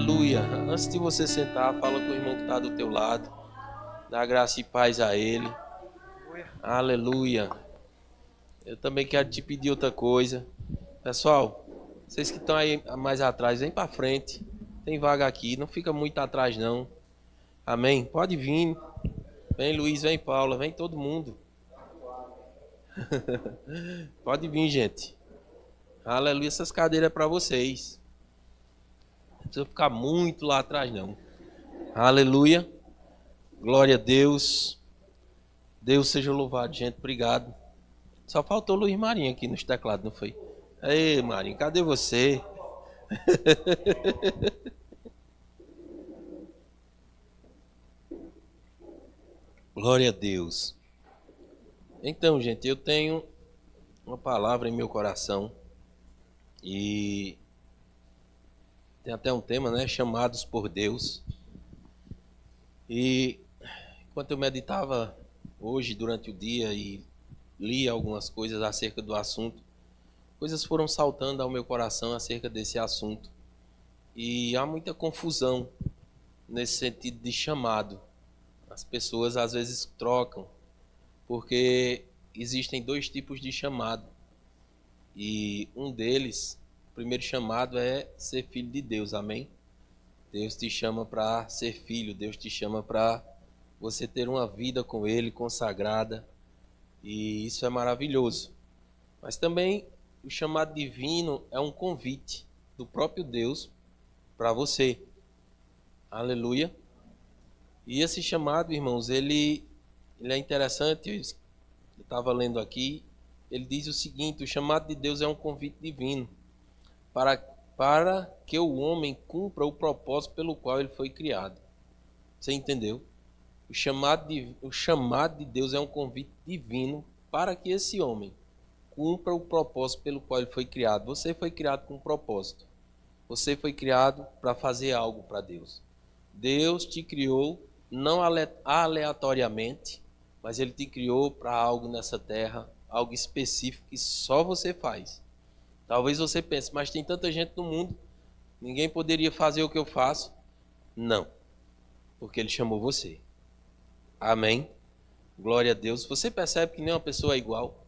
Aleluia. Antes de você sentar, fala com o irmão que está do teu lado. Dá graça e paz a ele. Aleluia. Eu também quero te pedir outra coisa. Pessoal, vocês que estão aí mais atrás, vem para frente. Tem vaga aqui, não fica muito atrás não. Amém? Pode vir. Vem Luiz, vem Paula, vem todo mundo. Pode vir, gente. Aleluia, essas cadeiras é para vocês. Não precisa ficar muito lá atrás não. Aleluia. Glória a Deus. Deus seja louvado, gente. Obrigado. Só faltou o Luiz Marinho aqui nos teclados, não foi? Ei, Marinho, cadê você? Glória a Deus. Então, gente, eu tenho uma palavra em meu coração. E tem até um tema, né? Chamados por Deus. E enquanto eu meditava hoje durante o dia e li algumas coisas acerca do assunto, coisas foram saltando ao meu coração acerca desse assunto. E há muita confusão nesse sentido de chamado. As pessoas às vezes trocam, porque existem dois tipos de chamado. E um deles, o primeiro chamado é ser filho de Deus, amém? Deus te chama para ser filho, Deus te chama para você ter uma vida com Ele consagrada. E isso é maravilhoso. Mas também o chamado divino é um convite do próprio Deus para você. Aleluia. E esse chamado, irmãos, ele é interessante. Eu estava lendo aqui. Ele diz o seguinte: o chamado de Deus é um convite divino para que o homem cumpra o propósito pelo qual ele foi criado. Você entendeu? O chamado de Deus é um convite divino para que esse homem cumpra o propósito pelo qual ele foi criado. Você foi criado com um propósito. Você foi criado para fazer algo para Deus. Deus te criou não aleatoriamente, mas Ele te criou para algo nessa terra, algo específico que só você faz. Talvez você pense, mas tem tanta gente no mundo, ninguém poderia fazer o que eu faço. Não, porque Ele chamou você. Amém? Glória a Deus. Você percebe que nenhuma pessoa é igual.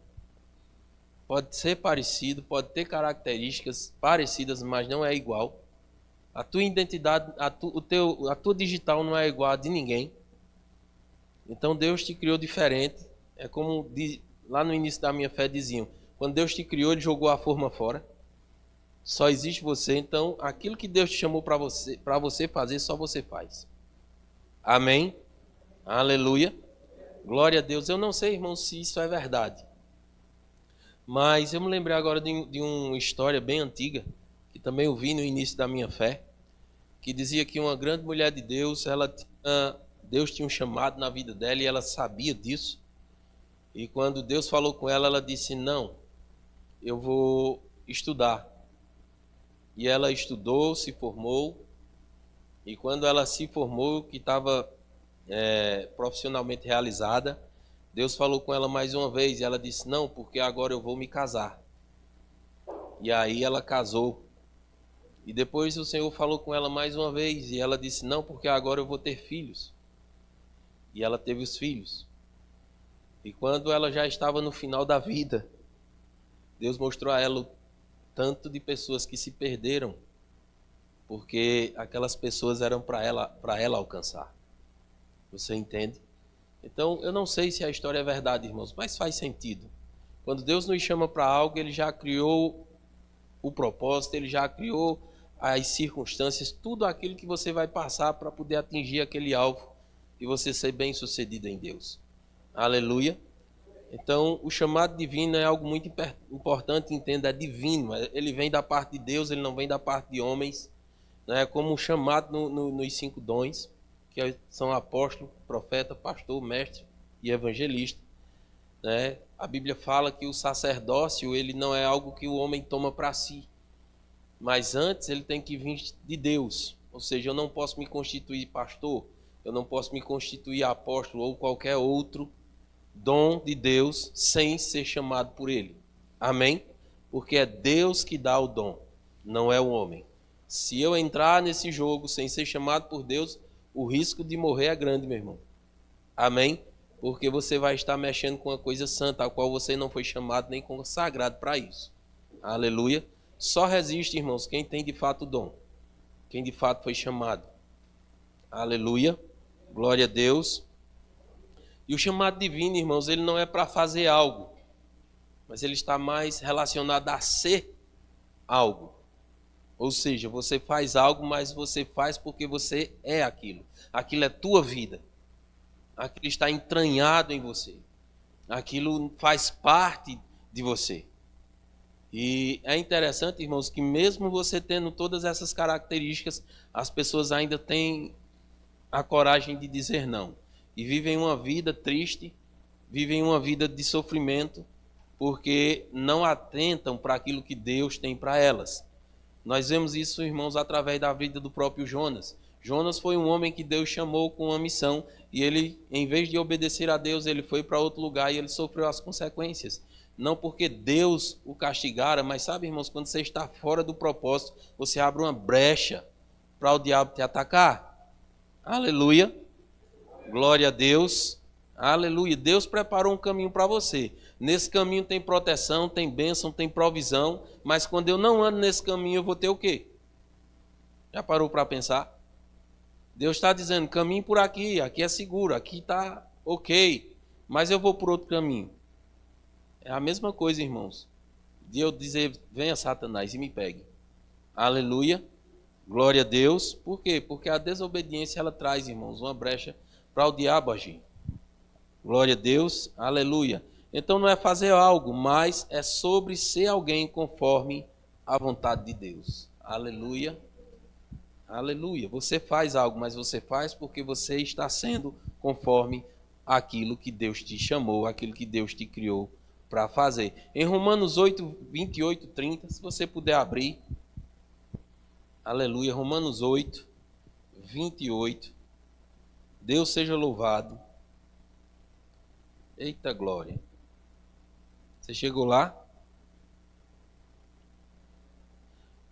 Pode ser parecido, pode ter características parecidas, mas não é igual. A tua identidade, a tua digital não é igual a de ninguém. Então Deus te criou diferente. É como lá no início da minha fé diziam: quando Deus te criou, Ele jogou a forma fora. Só existe você. Então aquilo que Deus te chamou para você fazer, só você faz. Amém? Aleluia. Glória a Deus. Eu não sei, irmão, se isso é verdade. Mas eu me lembrei agora de uma história bem antiga, que também eu vi no início da minha fé, que dizia que uma grande mulher de Deus, Deus tinha um chamado na vida dela e ela sabia disso. E quando Deus falou com ela, ela disse: não, eu vou estudar. E ela estudou, se formou. E quando ela se formou, que estava profissionalmente realizada, Deus falou com ela mais uma vez e ela disse: não, porque agora eu vou me casar. E aí ela casou. E depois o Senhor falou com ela mais uma vez e ela disse: não, porque agora eu vou ter filhos. E ela teve os filhos. E quando ela já estava no final da vida, Deus mostrou a ela o tanto de pessoas que se perderam, porque aquelas pessoas eram para ela alcançar. Você entende? Então, eu não sei se a história é verdade, irmãos, mas faz sentido. Quando Deus nos chama para algo, Ele já criou o propósito, Ele já criou as circunstâncias, tudo aquilo que você vai passar para poder atingir aquele alvo e você ser bem-sucedido em Deus. Aleluia. Então, o chamado divino é algo muito importante, entenda, é divino. Ele vem da parte de Deus, ele não vem da parte de homens. Né? Como chamado nos 5 dons, que são apóstolo, profeta, pastor, mestre e evangelista. Né? A Bíblia fala que o sacerdócio ele não é algo que o homem toma para si, mas antes ele tem que vir de Deus. Ou seja, eu não posso me constituir pastor, eu não posso me constituir apóstolo ou qualquer outro dom de Deus sem ser chamado por Ele. Amém? Porque é Deus que dá o dom, não é o homem. Se eu entrar nesse jogo sem ser chamado por Deus, o risco de morrer é grande, meu irmão. Amém? Porque você vai estar mexendo com uma coisa santa, a qual você não foi chamado nem consagrado para isso. Aleluia. Só resiste, irmãos, quem tem de fato o dom. Quem de fato foi chamado. Aleluia. Glória a Deus. E o chamado divino, irmãos, ele não é para fazer algo, mas ele está mais relacionado a ser algo. Ou seja, você faz algo, mas você faz porque você é aquilo. Aquilo é tua vida. Aquilo está entranhado em você. Aquilo faz parte de você. E é interessante, irmãos, que mesmo você tendo todas essas características, as pessoas ainda têm a coragem de dizer não. E vivem uma vida triste, vivem uma vida de sofrimento, porque não atentam para aquilo que Deus tem para elas. Nós vemos isso, irmãos, através da vida do próprio Jonas. Jonas foi um homem que Deus chamou com uma missão, e ele, em vez de obedecer a Deus, ele foi para outro lugar e ele sofreu as consequências. Não porque Deus o castigara, mas sabe, irmãos, quando você está fora do propósito, você abre uma brecha para o diabo te atacar. Aleluia. Glória a Deus. Aleluia. Deus preparou um caminho para você. Nesse caminho tem proteção, tem bênção, tem provisão, mas quando eu não ando nesse caminho, eu vou ter o quê? Já parou para pensar? Deus está dizendo, caminhe por aqui, aqui é seguro, aqui está ok, mas eu vou por outro caminho. É a mesma coisa, irmãos, de eu dizer, venha Satanás e me pegue. Aleluia, glória a Deus. Por quê? Porque a desobediência, ela traz, irmãos, uma brecha para o diabo agir. Glória a Deus, aleluia. Então não é fazer algo, mas é sobre ser alguém conforme a vontade de Deus. Aleluia. Aleluia. Você faz algo, mas você faz porque você está sendo conforme aquilo que Deus te chamou, aquilo que Deus te criou para fazer. Em Romanos 8, 28, 30, se você puder abrir. Aleluia. Romanos 8, 28. Deus seja louvado. Eita glória. Você chegou lá?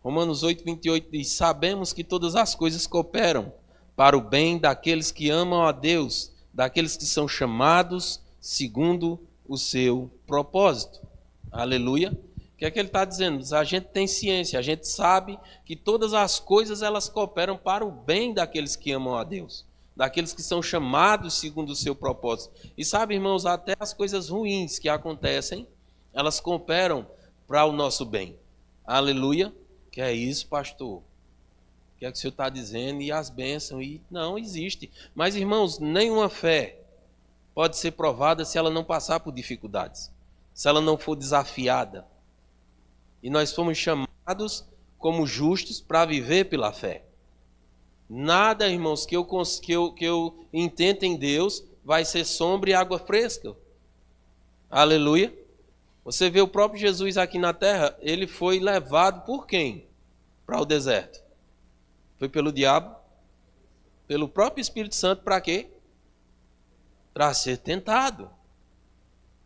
Romanos 8, 28 diz, sabemos que todas as coisas cooperam para o bem daqueles que amam a Deus, daqueles que são chamados segundo o seu propósito. Aleluia. O que é que ele está dizendo? A gente tem ciência, a gente sabe que todas as coisas elas cooperam para o bem daqueles que amam a Deus, daqueles que são chamados segundo o seu propósito. E sabe, irmãos, até as coisas ruins que acontecem, elas cooperam para o nosso bem. Aleluia. Que é isso, pastor? O que é que o senhor está dizendo? E as bênçãos? E não existe. Mas, irmãos, nenhuma fé pode ser provada se ela não passar por dificuldades, se ela não for desafiada. E nós fomos chamados como justos para viver pela fé. Nada, irmãos, que eu intente em Deus vai ser sombra e água fresca. Aleluia. Você vê o próprio Jesus aqui na terra, ele foi levado por quem? Para o deserto. Foi pelo diabo? Pelo próprio Espírito Santo, para quê? Para ser tentado.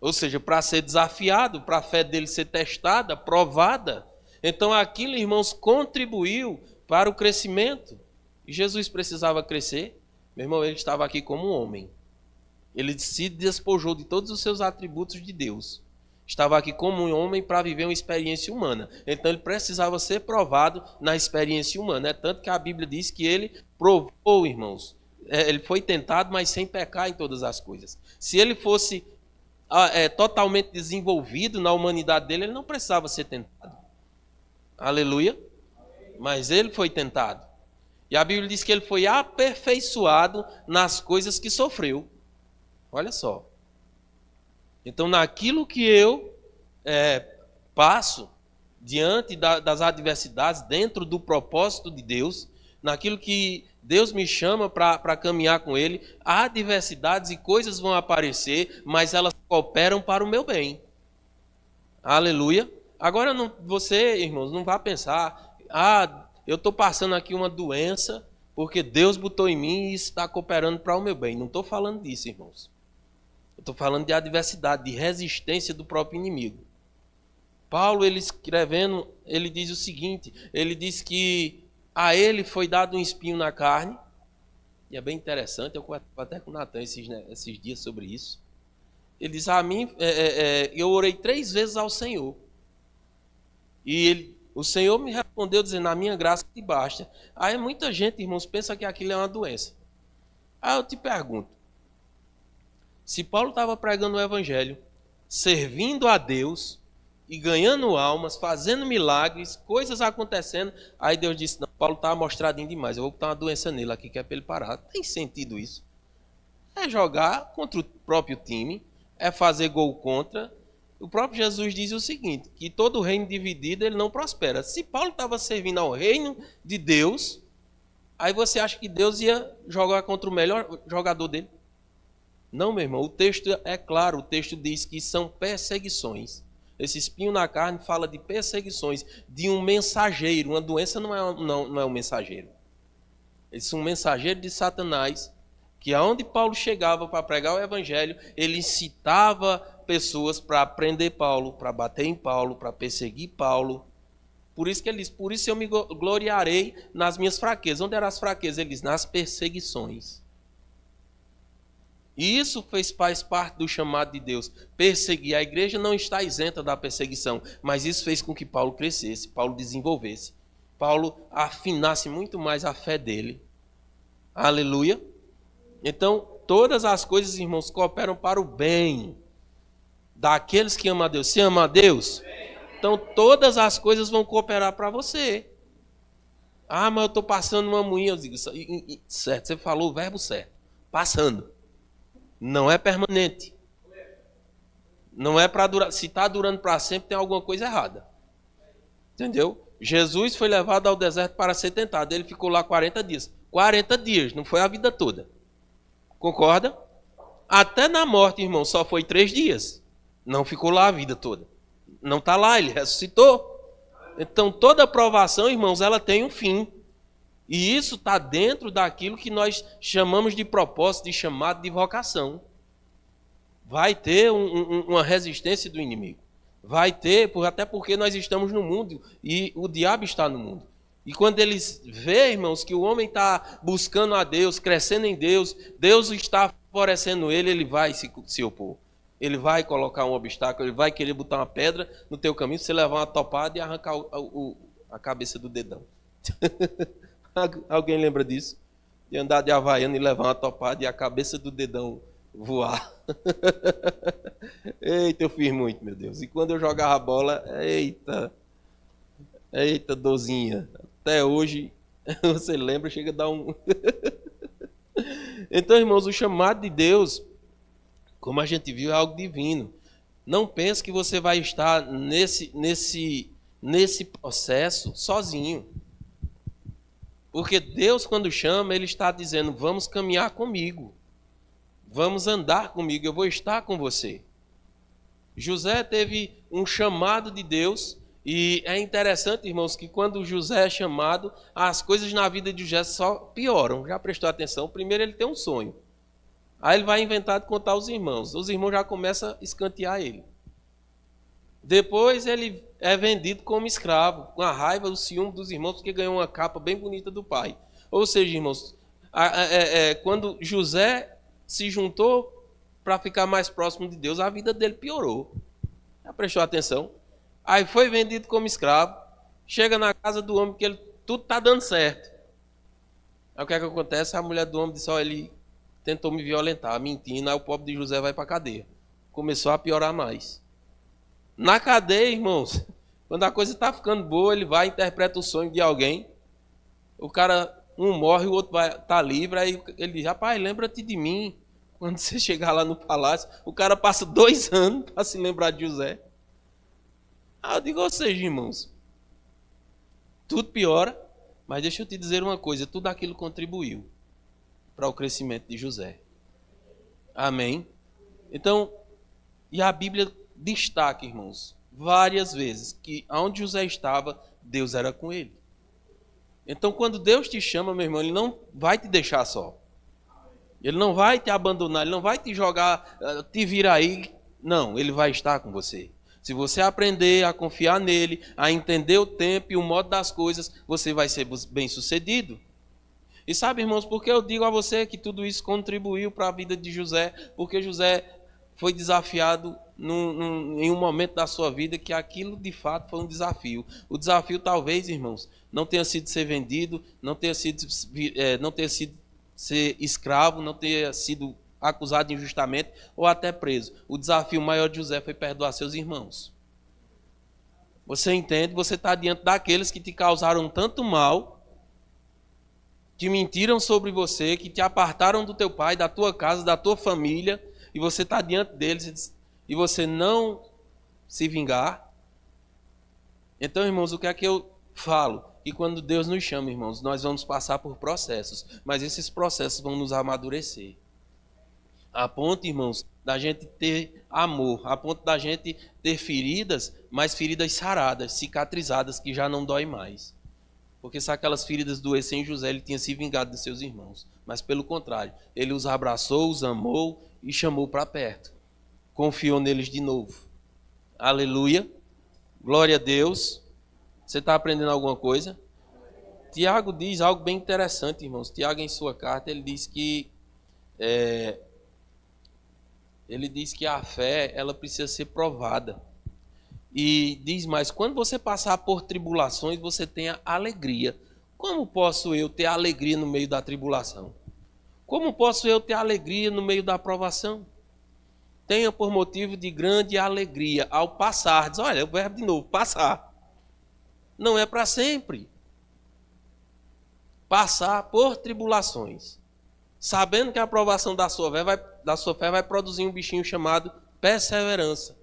Ou seja, para ser desafiado, para a fé dele ser testada, provada. Então aquilo, irmãos, contribuiu para o crescimento. E Jesus precisava crescer. Meu irmão, ele estava aqui como um homem. Ele se despojou de todos os seus atributos de Deus. Estava aqui como um homem para viver uma experiência humana. Então ele precisava ser provado na experiência humana. É tanto que a Bíblia diz que ele provou, irmãos. Ele foi tentado, mas sem pecar em todas as coisas. Se ele fosse totalmente desenvolvido na humanidade dele, ele não precisava ser tentado. Aleluia. Mas ele foi tentado. E a Bíblia diz que ele foi aperfeiçoado nas coisas que sofreu. Olha só. Então, naquilo que eu passo diante das adversidades, dentro do propósito de Deus, naquilo que Deus me chama para caminhar com Ele, há adversidades e coisas vão aparecer, mas elas cooperam para o meu bem. Aleluia. Agora, você, irmãos, não vá pensar, eu estou passando aqui uma doença, porque Deus botou em mim e isso está cooperando para o meu bem. Não estou falando disso, irmãos. Eu estou falando de adversidade, de resistência do próprio inimigo. Paulo, ele escrevendo, ele diz o seguinte, ele diz que A ele foi dado um espinho na carne. E é bem interessante, eu conversava até com o Natan esses dias sobre isso. Ele diz, a mim, eu orei 3 vezes ao Senhor. E o Senhor me respondeu dizendo, a minha graça te basta. Aí muita gente, irmãos, pensa que aquilo é uma doença. Aí eu te pergunto, se Paulo estava pregando o evangelho, servindo a Deus e ganhando almas, fazendo milagres, coisas acontecendo, aí Deus disse, não, Paulo estava mostradinho demais, eu vou botar uma doença nele aqui que é para ele parar. Tem sentido isso? É jogar contra o próprio time, é fazer gol contra. O próprio Jesus diz o seguinte, que todo reino dividido ele não prospera. Se Paulo estava servindo ao reino de Deus, aí você acha que Deus ia jogar contra o melhor jogador dele? Não, meu irmão, o texto é claro, o texto diz que são perseguições. Esse espinho na carne fala de perseguições, de um mensageiro. Uma doença não é um mensageiro. Esse é um mensageiro de Satanás, que aonde Paulo chegava para pregar o evangelho, ele incitava pessoas para prender Paulo, para bater em Paulo, para perseguir Paulo. Por isso que ele diz, por isso eu me gloriarei nas minhas fraquezas. Onde eram as fraquezas? Ele diz, nas perseguições. E isso faz parte do chamado de Deus. Perseguir. A igreja não está isenta da perseguição, mas isso fez com que Paulo crescesse, Paulo desenvolvesse. Paulo afinasse muito mais a fé dele. Aleluia. Então, todas as coisas, irmãos, cooperam para o bem daqueles que amam a Deus. Se ama a Deus, então todas as coisas vão cooperar para você. Ah, mas eu estou passando uma moinha. Eu digo, certo, você falou o verbo certo. Passando. Não é permanente. Não é para durar. Se está durando para sempre, tem alguma coisa errada. Entendeu? Jesus foi levado ao deserto para ser tentado. Ele ficou lá 40 dias. 40 dias, não foi a vida toda. Concorda? Até na morte, irmão, só foi 3 dias. Não ficou lá a vida toda. Não está lá, ele ressuscitou. Então, toda provação, irmãos, ela tem um fim. E isso está dentro daquilo que nós chamamos de propósito, de chamado de vocação. Vai ter uma resistência do inimigo. Vai ter, até porque nós estamos no mundo e o diabo está no mundo. E quando eles vê, irmãos, que o homem está buscando a Deus, crescendo em Deus, Deus está favorecendo ele, ele vai se opor. Ele vai colocar um obstáculo, ele vai querer botar uma pedra no teu caminho, você levar uma topada e arrancar a cabeça do dedão. Alguém lembra disso? De andar de havaiana e levar uma topada e a cabeça do dedão voar. Eita, eu fiz muito, meu Deus. E quando eu jogava a bola, eita, dorzinha. Até hoje, você lembra, chega a dar um... Então, irmãos, o chamado de Deus, como a gente viu, é algo divino. Não pense que você vai estar nesse processo sozinho. Porque Deus, quando chama, Ele está dizendo, vamos caminhar comigo. Vamos andar comigo, eu vou estar com você. José teve um chamado de Deus, e é interessante, irmãos, que quando José é chamado, as coisas na vida de José só pioram. Já prestou atenção? Primeiro ele tem um sonho. Aí ele vai inventar de contar aos irmãos. Os irmãos já começam a escantear ele. Depois ele é vendido como escravo, com a raiva, o ciúme dos irmãos, porque ganhou uma capa bem bonita do pai. Ou seja, irmãos, quando José se juntou para ficar mais próximo de Deus, a vida dele piorou. Já prestou atenção? Aí foi vendido como escravo, chega na casa do homem que tudo está dando certo. Aí o que é que acontece? A mulher do homem disse, ele tentou me violentar, mentindo, aí o pobre de José vai para a cadeia. Começou a piorar mais. Na cadeia, irmãos, quando a coisa está ficando boa, ele vai e interpreta o sonho de alguém. O cara, um morre, o outro tá livre, aí ele diz, rapaz, lembra-te de mim. Quando você chegar lá no palácio, o cara passa 2 anos para se lembrar de José. Eu digo, ou seja, irmãos, tudo piora, mas deixa eu te dizer uma coisa, tudo aquilo contribuiu para o crescimento de José. Amém? Então, e a Bíblia destaca, irmãos, várias vezes, que onde José estava, Deus era com ele. Então, quando Deus te chama, meu irmão, Ele não vai te deixar só. Ele não vai te abandonar, Ele não vai te jogar, te vir aí. Não, Ele vai estar com você. Se você aprender a confiar nele, a entender o tempo e o modo das coisas, você vai ser bem-sucedido. E sabe, irmãos, por que eu digo a você que tudo isso contribuiu para a vida de José? Porque José foi desafiado em um momento da sua vida que aquilo de fato foi um desafio. O desafio talvez, irmãos, não tenha sido ser vendido, não tenha sido ser escravo, não tenha sido acusado injustamente ou até preso. O desafio maior de José foi perdoar seus irmãos. Você entende? Você está diante daqueles que te causaram tanto mal, que mentiram sobre você, que te apartaram do teu pai, da tua casa, da tua família, e você está diante deles e você não se vingar. Então, irmãos, o que é que eu falo? Que quando Deus nos chama, irmãos, nós vamos passar por processos, mas esses processos vão nos amadurecer. A ponto, irmãos, da gente ter amor, a ponto da gente ter feridas, mas feridas saradas, cicatrizadas, que já não dói mais. Porque se aquelas feridas doessem em José, ele tinha se vingado de seus irmãos. Mas pelo contrário, ele os abraçou, os amou e chamou para perto. Confiou neles de novo. Aleluia. Glória a Deus. Você está aprendendo alguma coisa? Tiago diz algo bem interessante, irmãos. Tiago, em sua carta, ele diz que a fé, ela precisa ser provada. E diz mais, quando você passar por tribulações, você tenha alegria. Como posso eu ter alegria no meio da tribulação? Como posso eu ter alegria no meio da provação? Tenha por motivo de grande alegria ao passar. Diz, olha, o verbo de novo, passar. Não é para sempre. Passar por tribulações. Sabendo que a aprovação da sua fé vai produzir um bichinho chamado perseverança.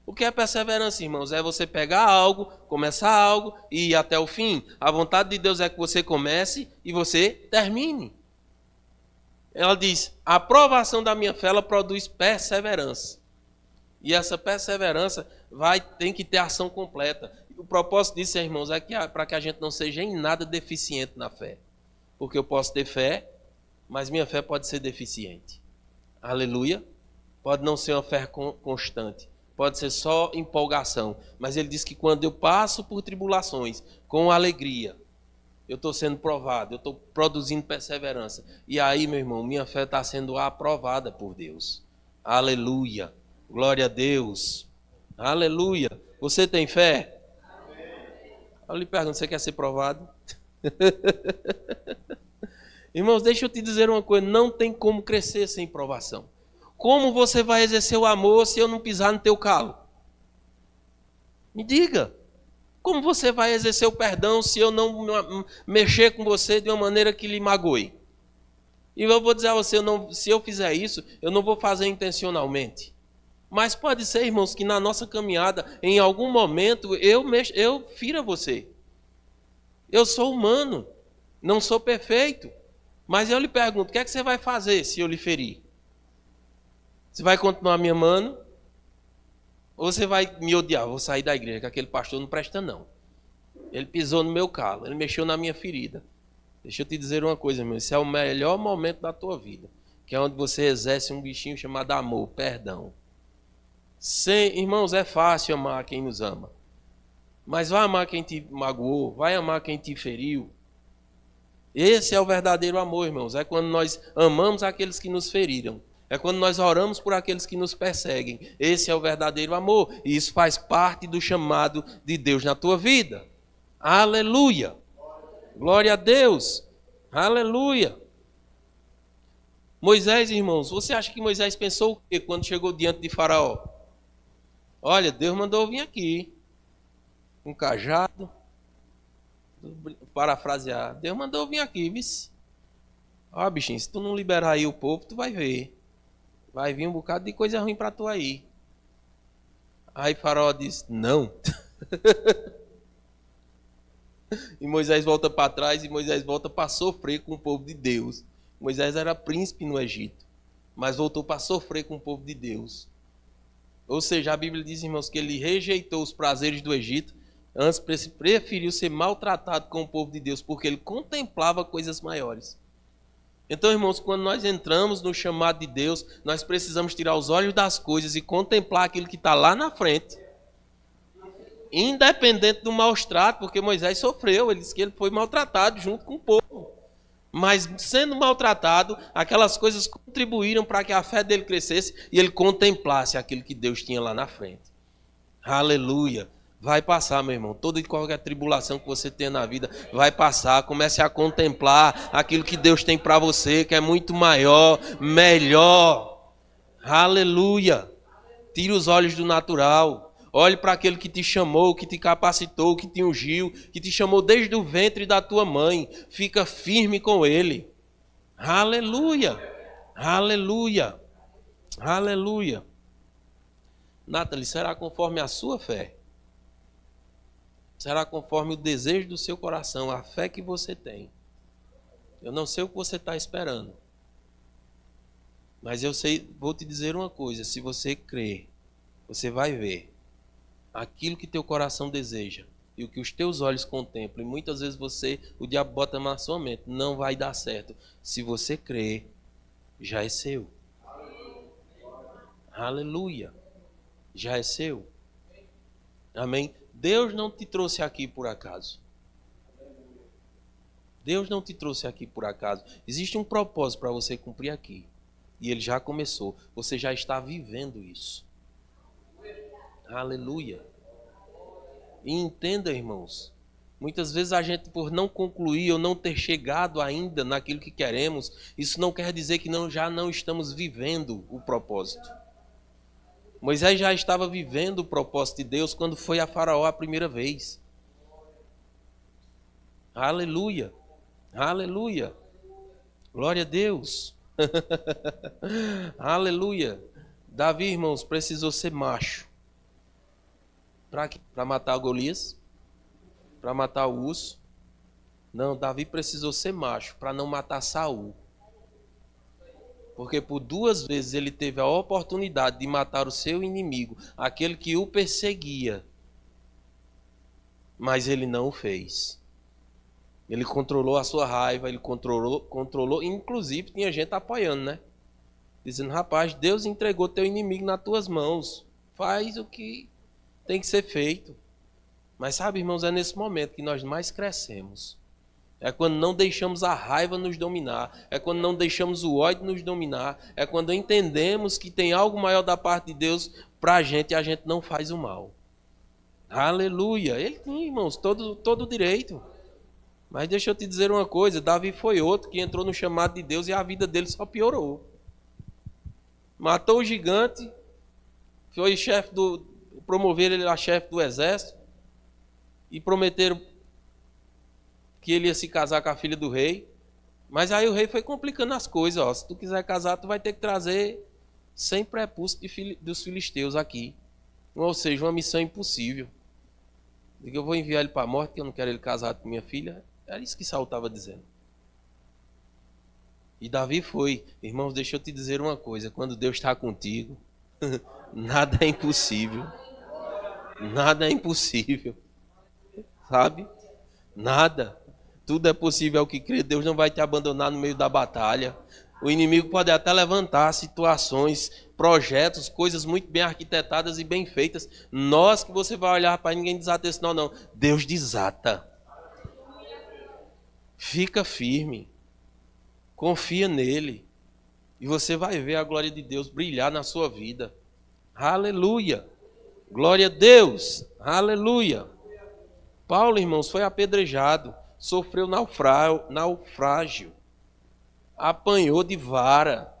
O que é perseverança, irmãos? É você pegar algo, começar algo e ir até o fim. A vontade de Deus é que você comece e você termine. Ela diz, a aprovação da minha fé, ela produz perseverança. E essa perseverança tem que ter ação completa. O propósito disso, irmãos, é para que a gente não seja em nada deficiente na fé. Porque eu posso ter fé, mas minha fé pode ser deficiente. Aleluia. Pode não ser uma fé constante. Pode ser só empolgação. Mas ele diz que quando eu passo por tribulações com alegria, eu estou sendo provado, eu estou produzindo perseverança. E aí, meu irmão, minha fé está sendo aprovada por Deus. Aleluia. Glória a Deus. Aleluia. Você tem fé? Eu lhe pergunto, você quer ser provado? Irmãos, deixa eu te dizer uma coisa, não tem como crescer sem provação. Como você vai exercer o amor se eu não pisar no teu calo? Me diga. Como você vai exercer o perdão se eu não mexer com você de uma maneira que lhe magoe? E eu vou dizer a você, se eu fizer isso, eu não vou fazer intencionalmente. Mas pode ser, irmãos, que na nossa caminhada, em algum momento, eu fira você. Eu sou humano, não sou perfeito. Mas eu lhe pergunto, o que é que você vai fazer se eu lhe ferir? Você vai continuar me amando? Ou você vai me odiar? Vou sair da igreja, que aquele pastor não presta não. Ele pisou no meu calo, ele mexeu na minha ferida. Deixa eu te dizer uma coisa, meu. Esse é o melhor momento da tua vida. Que é onde você exerce um bichinho chamado amor, perdão. Irmãos, é fácil amar quem nos ama. Mas vai amar quem te magoou, vai amar quem te feriu. Esse é o verdadeiro amor, irmãos. É quando nós amamos aqueles que nos feriram. É quando nós oramos por aqueles que nos perseguem. Esse é o verdadeiro amor. E isso faz parte do chamado de Deus na tua vida. Aleluia. Glória a Deus. Aleluia. Moisés, irmãos, você acha que Moisés pensou o quê quando chegou diante de Faraó? Olha, Deus mandou eu vir aqui. Um cajado. Parafrasear. Deus mandou eu vir aqui, vice. Ó, bichinho, se tu não liberar aí o povo, tu vai ver. Vai vir um bocado de coisa ruim para tu aí. Aí Faraó disse, não. E Moisés volta para trás e Moisés volta para sofrer com o povo de Deus. Moisés era príncipe no Egito, mas voltou para sofrer com o povo de Deus. Ou seja, a Bíblia diz, irmãos, que ele rejeitou os prazeres do Egito, antes preferiu ser maltratado com o povo de Deus, porque ele contemplava coisas maiores. Então, irmãos, quando nós entramos no chamado de Deus, nós precisamos tirar os olhos das coisas e contemplar aquilo que está lá na frente. Independente do maus trato, porque Moisés sofreu, ele disse que ele foi maltratado junto com o povo. Mas sendo maltratado, aquelas coisas contribuíram para que a fé dele crescesse e ele contemplasse aquilo que Deus tinha lá na frente. Aleluia! Vai passar, meu irmão. Toda e qualquer tribulação que você tenha na vida vai passar. Comece a contemplar aquilo que Deus tem para você, que é muito maior, melhor. Aleluia! Tire os olhos do natural. Olhe para aquele que te chamou, que te capacitou, que te ungiu, que te chamou desde o ventre da tua mãe. Fica firme com ele. Aleluia! Aleluia! Aleluia! Nathalie, será conforme a sua fé. Será conforme o desejo do seu coração, a fé que você tem. Eu não sei o que você está esperando. Mas eu sei, vou te dizer uma coisa, se você crer, você vai ver aquilo que teu coração deseja e o que os teus olhos contemplam. E muitas vezes o diabo bota na sua mente, não vai dar certo. Se você crer, já é seu. Aleluia. Já é seu. Amém? Deus não te trouxe aqui por acaso. Deus não te trouxe aqui por acaso. Existe um propósito para você cumprir aqui. E ele já começou. Você já está vivendo isso. Aleluia. E entenda, irmãos. Muitas vezes a gente, por não concluir ou não ter chegado ainda naquilo que queremos, isso não quer dizer que já não estamos vivendo o propósito. Moisés já estava vivendo o propósito de Deus quando foi a Faraó a primeira vez. Aleluia. Aleluia. Glória a Deus. Aleluia. Davi, irmãos, precisou ser macho. Para matar Golias? Para matar o urso? Não, Davi precisou ser macho para não matar Saul. Porque por 2 vezes ele teve a oportunidade de matar o seu inimigo, aquele que o perseguia. Mas ele não o fez. Ele controlou a sua raiva, ele controlou, inclusive tinha gente apoiando, né? Dizendo, rapaz, Deus entregou teu inimigo nas tuas mãos. Faz o que tem que ser feito. Mas sabe, irmãos, é nesse momento que nós mais crescemos. É quando não deixamos a raiva nos dominar. É quando não deixamos o ódio nos dominar. É quando entendemos que tem algo maior da parte de Deus para a gente e a gente não faz o mal. Aleluia. Ele tem, irmãos, todo o direito. Mas deixa eu te dizer uma coisa. Davi foi outro que entrou no chamado de Deus e a vida dele só piorou. Matou o gigante. Foi promoveram ele a chefe do exército. E prometeram que ele ia se casar com a filha do rei. Mas aí o rei foi complicando as coisas. Ó. Se tu quiser casar, tu vai ter que trazer 100 prepúcios dos filisteus aqui. Ou seja, uma missão impossível. Digo, eu vou enviar ele para a morte, que eu não quero ele casado com minha filha. Era isso que Saul estava dizendo. E Davi foi. Irmãos, deixa eu te dizer uma coisa. Quando Deus está contigo, nada é impossível. Nada é impossível. Sabe? Nada. Tudo é possível ao que crê. Deus não vai te abandonar no meio da batalha. O inimigo pode até levantar situações, projetos, coisas muito bem arquitetadas e bem feitas. Nós que você vai olhar para ninguém desatar isso, não. Deus desata. Fica firme. Confia nele. E você vai ver a glória de Deus brilhar na sua vida. Aleluia. Glória a Deus. Aleluia. Paulo, irmãos, foi apedrejado. Sofreu naufrágio, apanhou de vara,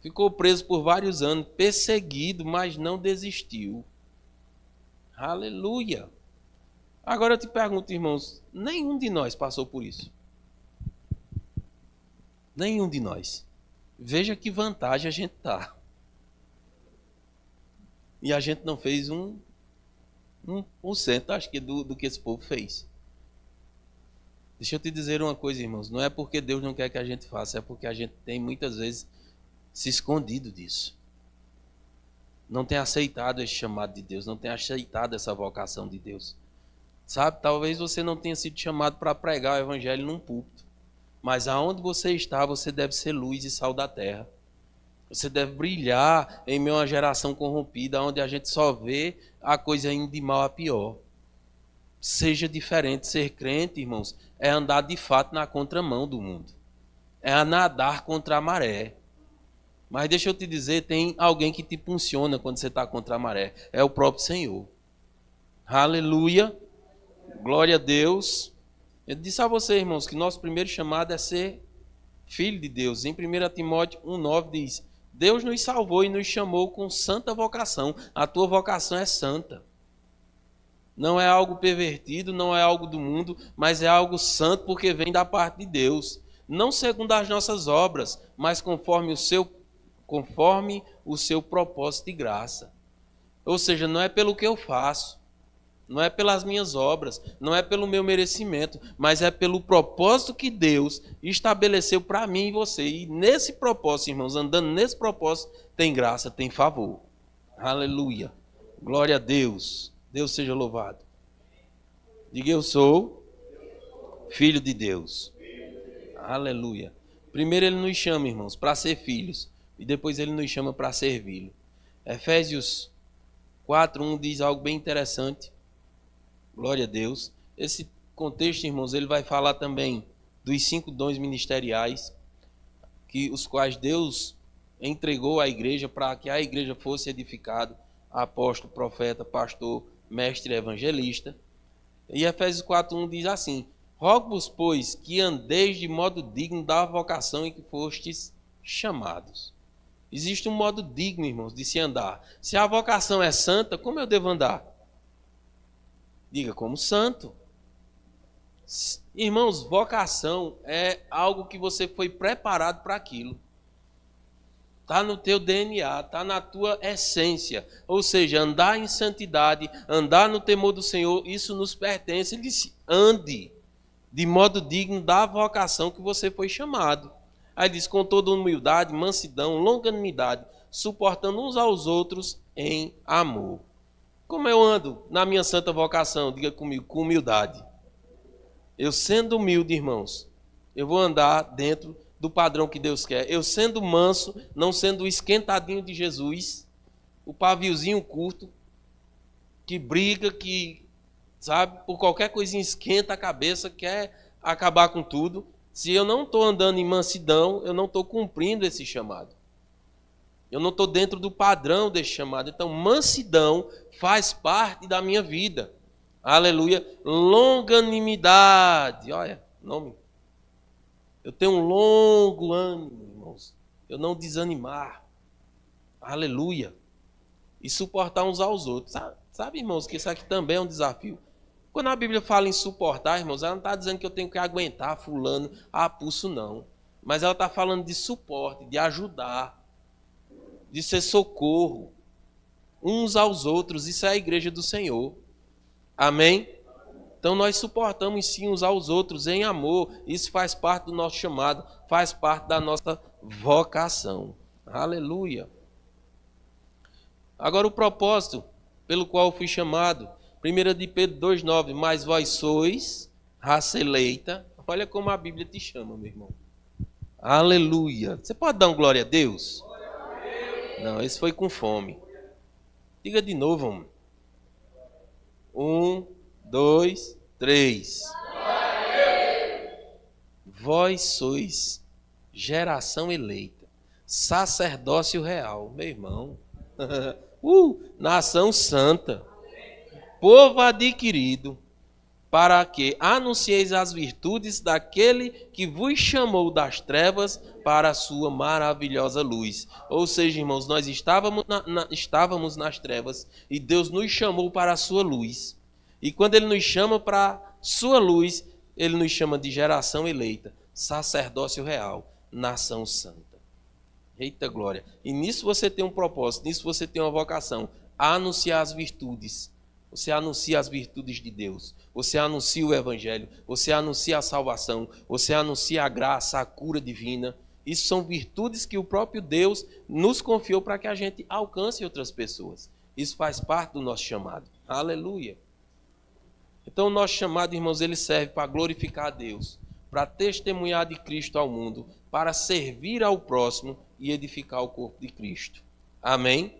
ficou preso por vários anos, perseguido, mas não desistiu. Aleluia! Agora eu te pergunto, irmãos, nenhum de nós passou por isso. Nenhum de nós. Veja que vantagem a gente está. E a gente não fez 1%, acho que, do que esse povo fez. Deixa eu te dizer uma coisa, irmãos. Não é porque Deus não quer que a gente faça, é porque a gente tem muitas vezes se escondido disso. Não tem aceitado esse chamado de Deus, não tem aceitado essa vocação de Deus. Sabe, talvez você não tenha sido chamado para pregar o evangelho num púlpito. Mas aonde você está, você deve ser luz e sal da terra. Você deve brilhar em meio a uma geração corrompida, onde a gente só vê a coisa indo de mal a pior. Seja diferente. Ser crente, irmãos, é andar de fato na contramão do mundo. É a nadar contra a maré. Mas deixa eu te dizer, tem alguém que te impulsiona quando você está contra a maré. É o próprio Senhor. Aleluia. Glória a Deus. Eu disse a vocês, irmãos, que nosso primeiro chamado é ser filho de Deus. Em 1 Timóteo 1,9 diz: Deus nos salvou e nos chamou com santa vocação. A tua vocação é santa. Não é algo pervertido, não é algo do mundo, mas é algo santo porque vem da parte de Deus. Não segundo as nossas obras, mas conforme o seu propósito de graça. Ou seja, não é pelo que eu faço, não é pelas minhas obras, não é pelo meu merecimento, mas é pelo propósito que Deus estabeleceu para mim e você. E nesse propósito, irmãos, andando nesse propósito, tem graça, tem favor. Aleluia. Glória a Deus. Deus seja louvado. Diga: eu sou filho de Deus. Aleluia. Primeiro ele nos chama, irmãos, para ser filhos. E depois ele nos chama para servi-lo. Efésios 4:1 diz algo bem interessante. Glória a Deus. Esse contexto, irmãos, ele vai falar também dos 5 dons ministeriais, os quais Deus entregou à igreja para que a igreja fosse edificada: apóstolo, profeta, pastor, mestre e evangelista. E Efésios 4:1 diz assim: rogo-vos, pois, que andeis de modo digno da vocação em que fostes chamados. Existe um modo digno, irmãos, de se andar. Se a vocação é santa, como eu devo andar? Diga: como santo. Irmãos, vocação é algo que você foi preparado para aquilo. Está no teu DNA, está na tua essência. Ou seja, andar em santidade, andar no temor do Senhor, isso nos pertence. Ele disse: ande de modo digno da vocação que você foi chamado. Aí diz: com toda humildade, mansidão, longanimidade, suportando uns aos outros em amor. Como eu ando na minha santa vocação? Diga comigo: com humildade. Eu sendo humilde, irmãos, eu vou andar dentro do padrão que Deus quer. Eu sendo manso, não sendo o esquentadinho de Jesus, o paviozinho curto, que briga, que, sabe, por qualquer coisinha esquenta a cabeça, quer acabar com tudo. Se eu não estou andando em mansidão, eu não estou cumprindo esse chamado. Eu não estou dentro do padrão desse chamado. Então, mansidão faz parte da minha vida. Aleluia. Longanimidade. Olha, nome. Eu tenho um longo ânimo, irmãos. Eu não desanimar. Aleluia. E suportar uns aos outros. Sabe, irmãos, que isso aqui também é um desafio. Quando a Bíblia fala em suportar, irmãos, ela não está dizendo que eu tenho que aguentar fulano a pulso, não. Mas ela está falando de suporte, de ajudar, de ser socorro uns aos outros. Isso é a igreja do Senhor. Amém? Então nós suportamos sim uns aos outros em amor. Isso faz parte do nosso chamado, faz parte da nossa vocação. Aleluia. Agora o propósito pelo qual eu fui chamado. 1 de Pedro 2,9: mas vós sois raça eleita. Olha como a Bíblia te chama, meu irmão. Aleluia. Você pode dar um glória a Deus? Glória a Deus. Não, esse foi com fome. Diga de novo, homem. 1, 2, 3. Vós sois geração eleita, sacerdócio real, meu irmão. Nação santa, povo adquirido, para que anuncieis as virtudes daquele que vos chamou das trevas para a sua maravilhosa luz. Ou seja, irmãos, nós estávamos nas trevas e Deus nos chamou para a sua luz. E quando Ele nos chama para a sua luz, Ele nos chama de geração eleita, sacerdócio real, nação santa. Eita glória! E nisso você tem um propósito, nisso você tem uma vocação: a anunciar as virtudes. Você anuncia as virtudes de Deus, você anuncia o Evangelho, você anuncia a salvação, você anuncia a graça, a cura divina. Isso são virtudes que o próprio Deus nos confiou para que a gente alcance outras pessoas. Isso faz parte do nosso chamado. Aleluia! Então o nosso chamado, irmãos, ele serve para glorificar a Deus, para testemunhar de Cristo ao mundo, para servir ao próximo e edificar o corpo de Cristo. Amém?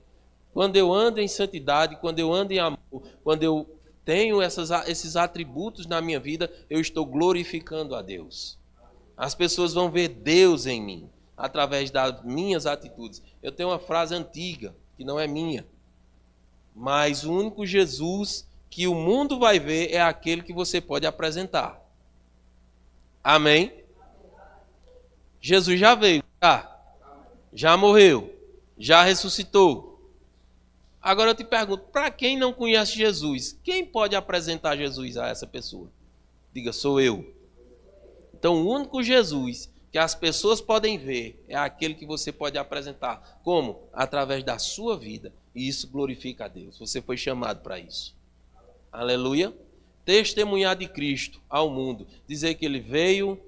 Quando eu ando em santidade, quando eu ando em amor, quando eu tenho esses atributos na minha vida, eu estou glorificando a Deus. As pessoas vão ver Deus em mim, através das minhas atitudes. Eu tenho uma frase antiga, que não é minha, mas o único Jesus que o mundo vai ver é aquele que você pode apresentar. Amém? Jesus já veio, já morreu, já ressuscitou. Agora eu te pergunto, para quem não conhece Jesus, quem pode apresentar Jesus a essa pessoa? Diga, sou eu. Então o único Jesus que as pessoas podem ver é aquele que você pode apresentar. Como? Através da sua vida. E isso glorifica a Deus. Você foi chamado para isso. Aleluia. Testemunhar de Cristo ao mundo. Dizer que ele veio,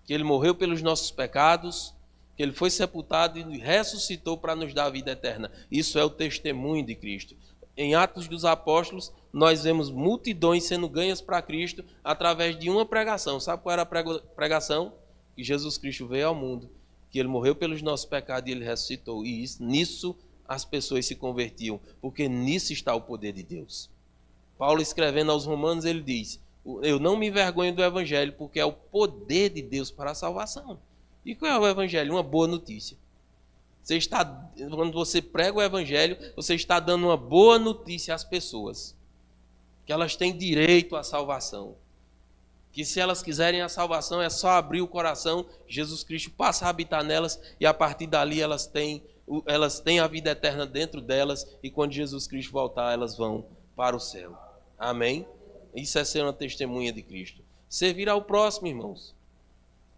que ele morreu pelos nossos pecados, que ele foi sepultado e ressuscitou para nos dar a vida eterna. Isso é o testemunho de Cristo. Em Atos dos Apóstolos, nós vemos multidões sendo ganhas para Cristo através de uma pregação. Sabe qual era a pregação? Que Jesus Cristo veio ao mundo, que ele morreu pelos nossos pecados e ele ressuscitou. E nisso as pessoas se convertiam, porque nisso está o poder de Deus. Paulo, escrevendo aos Romanos, ele diz: eu não me envergonho do Evangelho, porque é o poder de Deus para a salvação. E qual é o Evangelho? Uma boa notícia. Quando você prega o Evangelho, você está dando uma boa notícia às pessoas. Que elas têm direito à salvação. Que se elas quiserem a salvação, é só abrir o coração, Jesus Cristo passa a habitar nelas, e a partir dali elas têm a vida eterna dentro delas, e quando Jesus Cristo voltar, elas vão para o céu. Amém? Isso é ser uma testemunha de Cristo. Servir ao próximo, irmãos.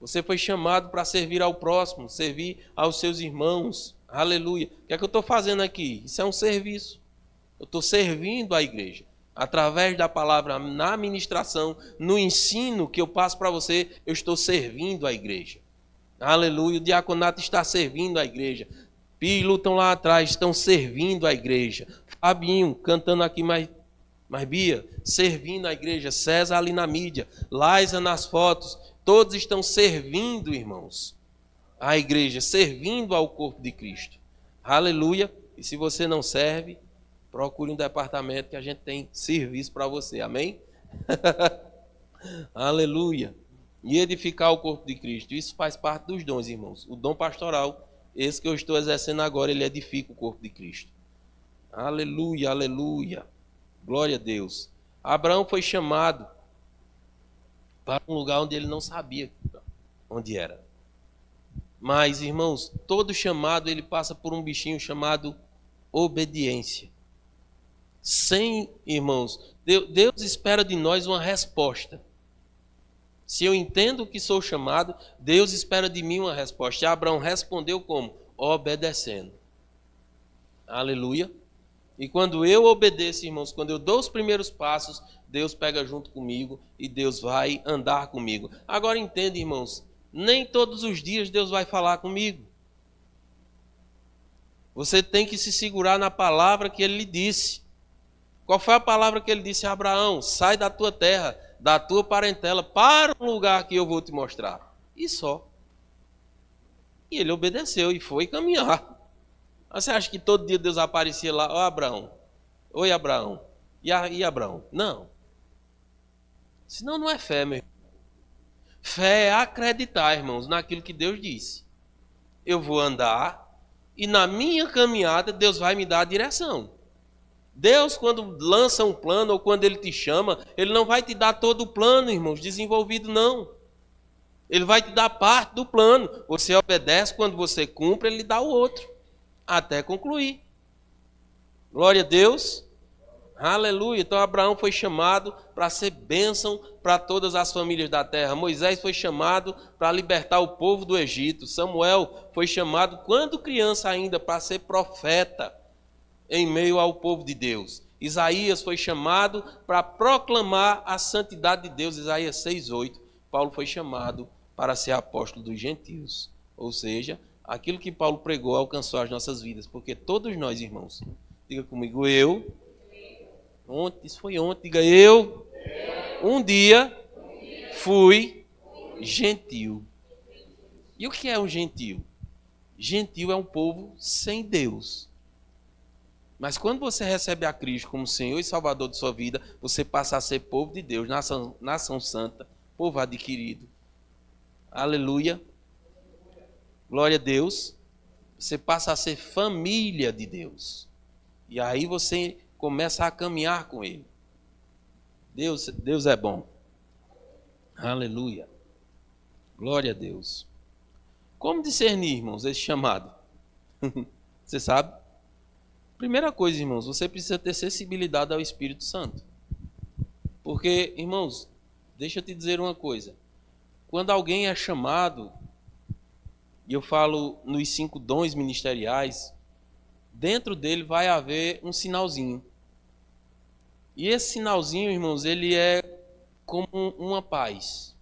Você foi chamado para servir ao próximo, servir aos seus irmãos. Aleluia. O que é que eu estou fazendo aqui? Isso é um serviço. Eu estou servindo a igreja. Através da palavra, na ministração, no ensino que eu passo para você, eu estou servindo a igreja. Aleluia. O diaconato está servindo a igreja. Pilo estão lá atrás, estão servindo a igreja. Fabinho cantando aqui mais Bia, servindo a igreja. César ali na mídia. Laisa nas fotos. Todos estão servindo, irmãos, a igreja, servindo ao corpo de Cristo. Aleluia. E se você não serve, procure um departamento que a gente tem serviço para você. Amém? Aleluia. E edificar o corpo de Cristo. Isso faz parte dos dons, irmãos. O dom pastoral, esse que eu estou exercendo agora, ele edifica o corpo de Cristo. Aleluia, aleluia. Glória a Deus. Abraão foi chamado para um lugar onde ele não sabia onde era. Mas, irmãos, todo chamado ele passa por um bichinho chamado obediência. Irmãos, Deus espera de nós uma resposta. Se eu entendo que sou chamado, Deus espera de mim uma resposta. E Abraão respondeu como? Obedecendo. Aleluia. E quando eu obedeço, irmãos, quando eu dou os primeiros passos, Deus pega junto comigo e Deus vai andar comigo. Agora entende, irmãos, nem todos os dias Deus vai falar comigo. Você tem que se segurar na palavra que ele lhe disse. Qual foi a palavra que ele disse a Abraão? Sai da tua terra, da tua parentela, para um lugar que eu vou te mostrar. E só. E ele obedeceu e foi caminhar. Você acha que todo dia Deus aparecia lá? Ó Abraão. Oi Abraão. E Abraão? Não. Senão não é fé, meu irmão. Fé é acreditar, irmãos, naquilo que Deus disse. Eu vou andar e na minha caminhada Deus vai me dar a direção. Deus, quando lança um plano ou quando Ele te chama, Ele não vai te dar todo o plano, irmãos, desenvolvido, não. Ele vai te dar parte do plano. Você obedece, quando você cumpre, Ele lhe dá o outro. Até concluir. Glória a Deus. Aleluia. Então Abraão foi chamado para ser bênção para todas as famílias da terra. Moisés foi chamado para libertar o povo do Egito. Samuel foi chamado, quando criança ainda, para ser profeta em meio ao povo de Deus. Isaías foi chamado para proclamar a santidade de Deus. Isaías 6:8. Paulo foi chamado para ser apóstolo dos gentios. Ou seja, aquilo que Paulo pregou alcançou as nossas vidas. Porque todos nós, irmãos, diga comigo, isso foi ontem, diga eu, um dia fui gentil. E o que é um gentil? Gentil é um povo sem Deus. Mas quando você recebe a Cristo como Senhor e Salvador de sua vida, você passa a ser povo de Deus, nação santa, povo adquirido. Aleluia. Glória a Deus. Você passa a ser família de Deus. E aí você começa a caminhar com Ele. Deus é bom. Aleluia. Glória a Deus. Como discernir, irmãos, esse chamado? Você sabe? Primeira coisa, irmãos, você precisa ter sensibilidade ao Espírito Santo. Porque, irmãos, deixa eu te dizer uma coisa. Quando alguém é chamado, e eu falo nos 5 dons ministeriais, dentro dele vai haver um sinalzinho. E esse sinalzinho, irmãos, ele é como uma paz.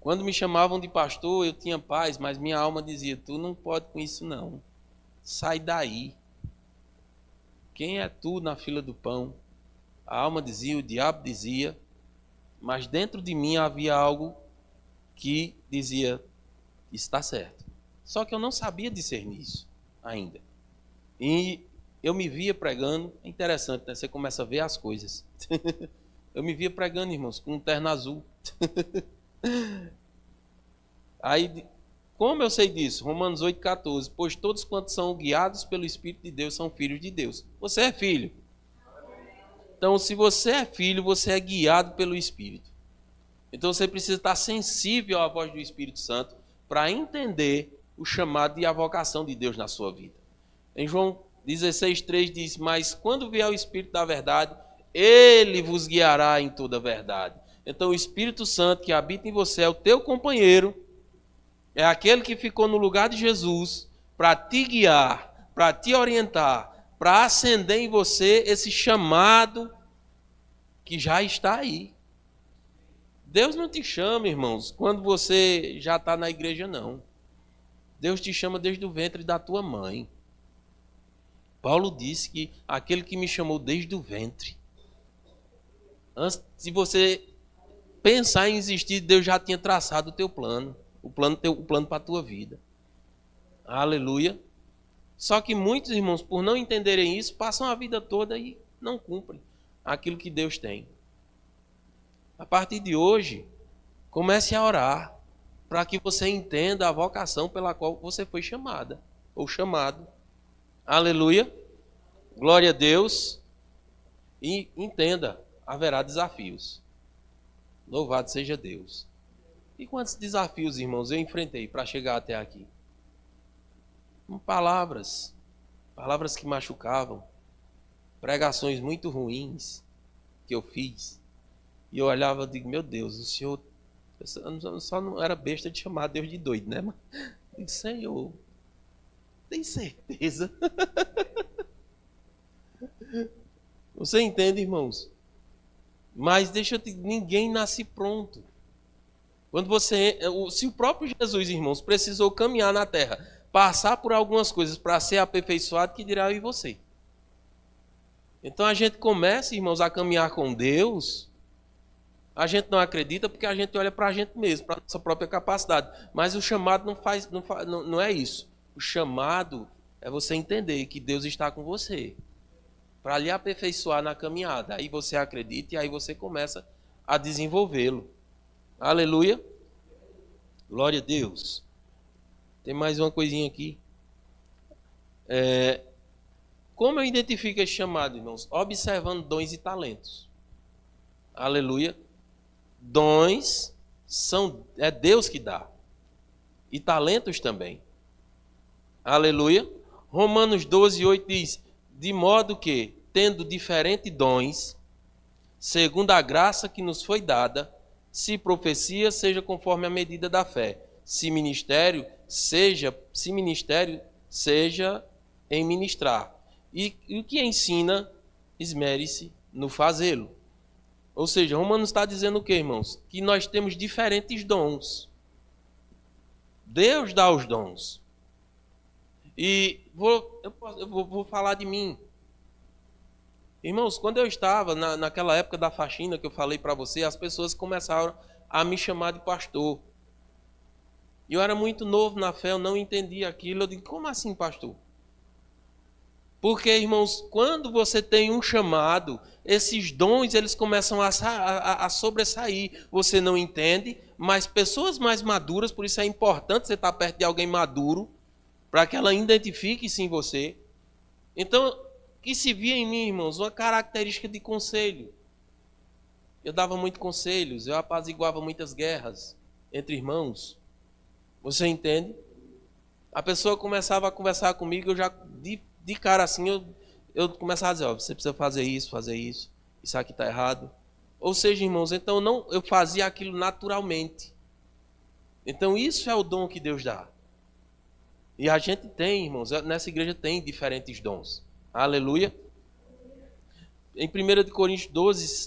Quando me chamavam de pastor, eu tinha paz, mas minha alma dizia, tu não pode com isso não. Sai daí. Quem é tu na fila do pão? A alma dizia, o diabo dizia, mas dentro de mim havia algo que dizia, está certo. Só que eu não sabia discernir isso ainda. E eu me via pregando, é interessante, né? Você começa a ver as coisas. Eu me via pregando, irmãos, com um terno azul. Aí, como eu sei disso? Romanos 8,14. Pois todos quantos são guiados pelo Espírito de Deus são filhos de Deus. Você é filho. Então, se você é filho, você é guiado pelo Espírito. Então, você precisa estar sensível à voz do Espírito Santo para entender o chamado e a vocação de Deus na sua vida. Em João 16,3 diz, mas quando vier o Espírito da verdade, Ele vos guiará em toda a verdade. Então, o Espírito Santo que habita em você é o teu companheiro, é aquele que ficou no lugar de Jesus para te guiar, para te orientar, para acender em você esse chamado que já está aí. Deus não te chama, irmãos, quando você já está na igreja, não. Deus te chama desde o ventre da tua mãe. Paulo disse que aquele que me chamou desde o ventre. Antes de você pensar em existir, Deus já tinha traçado o teu plano. O plano para a tua vida. Aleluia. Só que muitos irmãos, por não entenderem isso, passam a vida toda e não cumprem aquilo que Deus tem. A partir de hoje, comece a orar para que você entenda a vocação pela qual você foi chamada ou chamado. Aleluia. Glória a Deus. E entenda, haverá desafios. Louvado seja Deus. E quantos desafios, irmãos, eu enfrentei para chegar até aqui? Palavras que machucavam, pregações muito ruins que eu fiz. E eu olhava e digo, meu Deus, o Senhor, eu só não era besta de chamar Deus de doido, né? Mas, digo, Senhor, tem certeza? Você entende, irmãos? Mas deixa eu te dizer, ninguém nasce pronto. Se o próprio Jesus, irmãos, precisou caminhar na terra, passar por algumas coisas para ser aperfeiçoado, que dirá eu e você? Então a gente começa, irmãos, a caminhar com Deus, a gente não acredita porque a gente olha para a gente mesmo, para a nossa própria capacidade. Mas o chamado não é isso. O chamado é você entender que Deus está com você, para lhe aperfeiçoar na caminhada. Aí você acredita e aí você começa a desenvolvê-lo. Aleluia. Glória a Deus. Tem mais uma coisinha aqui. Como eu identifico esse chamado, irmãos? Observando dons e talentos. Aleluia. Dons é Deus que dá. E talentos também. Aleluia. Romanos 12:8 diz, de modo que, tendo diferentes dons, segundo a graça que nos foi dada, se profecia, seja conforme a medida da fé. Se ministério, seja em ministrar. E o que ensina, esmere-se no fazê-lo. Ou seja, Romanos está dizendo o quê, irmãos? Que nós temos diferentes dons. Deus dá os dons. E eu vou falar de mim. Irmãos, quando eu estava naquela época da faxina que eu falei para você, as pessoas começaram a me chamar de pastor. E eu era muito novo na fé, eu não entendia aquilo. Eu digo, como assim, pastor? Porque, irmãos, quando você tem um chamado, esses dons eles começam a sobressair. Você não entende, mas pessoas mais maduras, por isso é importante você estar perto de alguém maduro, para que ela identifique isso em você. Então, que se via em mim, irmãos, uma característica de conselho. Eu dava muito conselhos, eu apaziguava muitas guerras entre irmãos. Você entende? A pessoa começava a conversar comigo, eu já de cara assim, eu começava a dizer, ó, você precisa fazer isso aqui está errado. Ou seja, irmãos, então eu fazia aquilo naturalmente. Então isso é o dom que Deus dá. E a gente tem, irmãos, nessa igreja tem diferentes dons. Aleluia. Em 1 Coríntios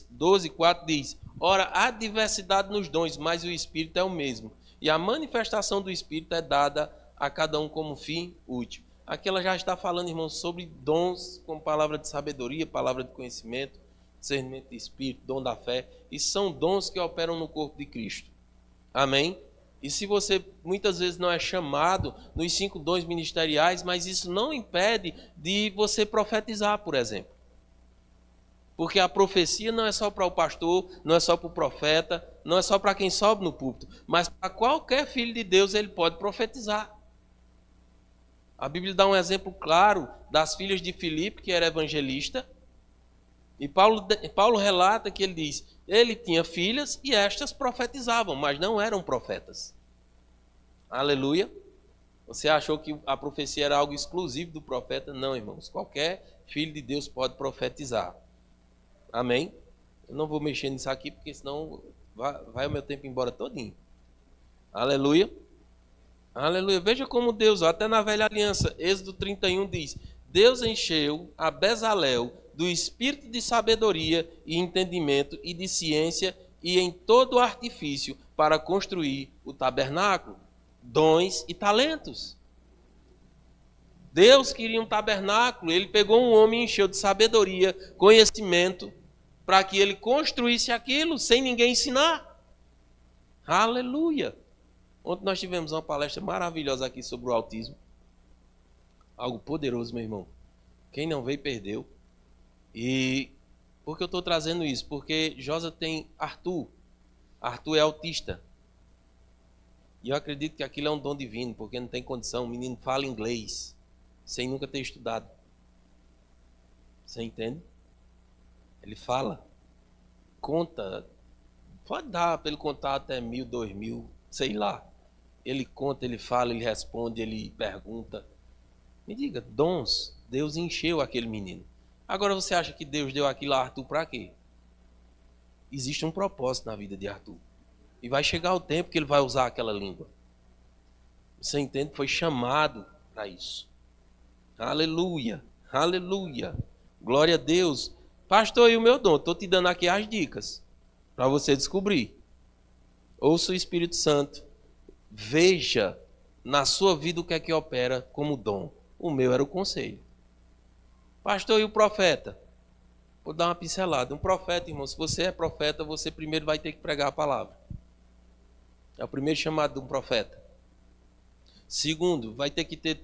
12, 4 diz, ora, há diversidade nos dons, mas o Espírito é o mesmo. E a manifestação do Espírito é dada a cada um como fim útil. Aqui ela já está falando, irmãos, sobre dons, como palavra de sabedoria, palavra de conhecimento, discernimento de espírito, dom da fé. E são dons que operam no corpo de Cristo. Amém? E se você muitas vezes não é chamado nos 5 dons ministeriais, mas isso não impede de você profetizar, por exemplo. Porque a profecia não é só para o pastor, não é só para o profeta, não é só para quem sobe no púlpito, mas para qualquer filho de Deus ele pode profetizar. A Bíblia dá um exemplo claro das filhas de Filipe, que era evangelista. E Paulo relata que ele diz, ele tinha filhas e estas profetizavam, mas não eram profetas. Aleluia. Você achou que a profecia era algo exclusivo do profeta? Não, irmãos. Qualquer filho de Deus pode profetizar. Amém? Eu não vou mexer nisso aqui, porque senão vai o meu tempo embora todinho. Aleluia. Aleluia. Veja como Deus, até na velha aliança, Êxodo 31 diz, Deus encheu a Bezalel do espírito de sabedoria e entendimento e de ciência e em todo o artifício para construir o tabernáculo, dons e talentos. Deus queria um tabernáculo, ele pegou um homem e encheu de sabedoria, conhecimento, para que ele construísse aquilo sem ninguém ensinar. Aleluia! Ontem nós tivemos uma palestra maravilhosa aqui sobre o autismo. Algo poderoso, meu irmão. Quem não veio, perdeu. E por que eu estou trazendo isso? Porque Josa tem Arthur. Arthur é autista. E eu acredito que aquilo é um dom divino, porque não tem condição. O menino fala inglês, sem nunca ter estudado. Você entende? Ele fala, conta, pode dar para ele contar até 1.000, 2.000, sei lá. Ele conta, ele fala, ele responde, ele pergunta. Me diga, dons, Deus encheu aquele menino. Agora você acha que Deus deu aquilo a Arthur para quê? Existe um propósito na vida de Arthur. E vai chegar o tempo que ele vai usar aquela língua. Você entende? Foi chamado para isso. Aleluia, aleluia. Glória a Deus. Pastor, e o meu dom? Estou te dando aqui as dicas para você descobrir. Ouça o Espírito Santo. Veja na sua vida o que é que opera como dom. O meu era o conselho. Pastor, e o profeta? Vou dar uma pincelada. Um profeta, irmão, se você é profeta, você primeiro vai ter que pregar a palavra. É o primeiro chamado de um profeta. Segundo, vai ter que ter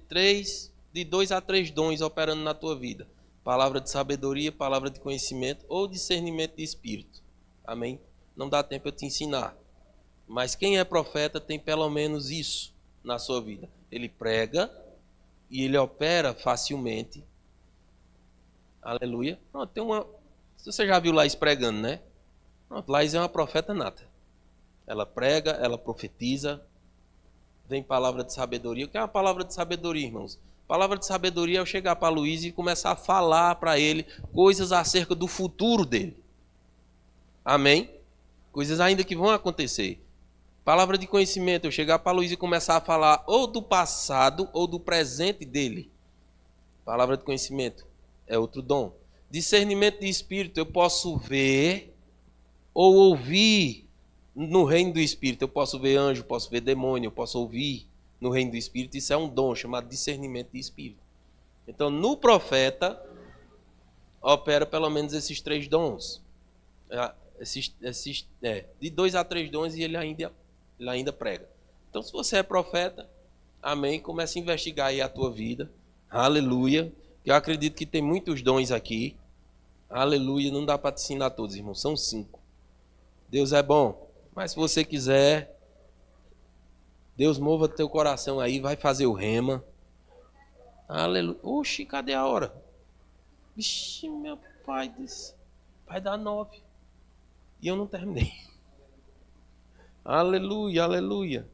de 2 a 3 dons operando na tua vida. Palavra de sabedoria, palavra de conhecimento ou discernimento de espírito. Amém? Não dá tempo eu te ensinar. Mas quem é profeta tem pelo menos isso na sua vida. Ele prega e ele opera facilmente. Aleluia. Pronto, tem uma... Você já viu Laís pregando, né? Pronto, Laís é uma profeta nata. Ela prega, ela profetiza. Vem palavra de sabedoria. O que é uma palavra de sabedoria, irmãos? Palavra de sabedoria é eu chegar para Luiz e começar a falar para ele coisas acerca do futuro dele. Amém? Coisas ainda que vão acontecer. Palavra de conhecimento, eu chegar para Luiz e começar a falar ou do passado ou do presente dele. Palavra de conhecimento é outro dom. Discernimento de espírito, eu posso ver ou ouvir no reino do espírito. Eu posso ver anjo, posso ver demônio, eu posso ouvir no reino do espírito. Isso é um dom chamado discernimento de espírito. Então, no profeta, opera pelo menos esses 3 dons. De 2 a 3 dons e ele ainda prega. Então, se você é profeta, amém, comece a investigar aí a tua vida. Aleluia. Eu acredito que tem muitos dons aqui. Aleluia. Não dá para te ensinar todos, irmãos. São 5. Deus é bom. Mas se você quiser, Deus mova teu coração aí, vai fazer o rema. Aleluia. Oxi, cadê a hora? Vixe, meu pai disse. Vai dar 9. E eu não terminei. Aleluia, aleluia.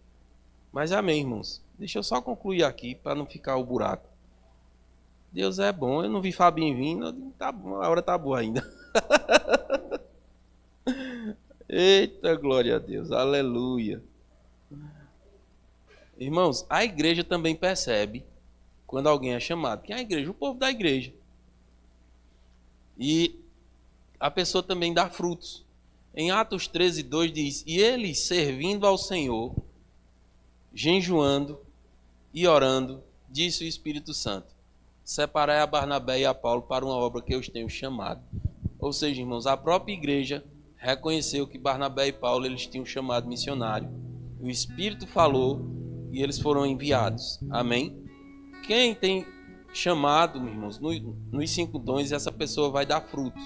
Mas amém, irmãos. Deixa eu só concluir aqui para não ficar o buraco. Deus é bom. Eu não vi Fabinho vindo. Tá bom, a hora tá boa ainda. Eita, glória a Deus. Aleluia. Irmãos, a igreja também percebe quando alguém é chamado. Quem é a igreja? O povo da igreja. E a pessoa também dá frutos. Em Atos 13:2 diz: e eles servindo ao Senhor, jejuando e orando, disse o Espírito Santo: separai a Barnabé e a Paulo para uma obra que eu os tenho chamado. Ou seja, irmãos, a própria igreja reconheceu que Barnabé e Paulo eles tinham chamado missionário. O Espírito falou e eles foram enviados. Amém? Quem tem chamado, irmãos, nos 5 dons, essa pessoa vai dar frutos.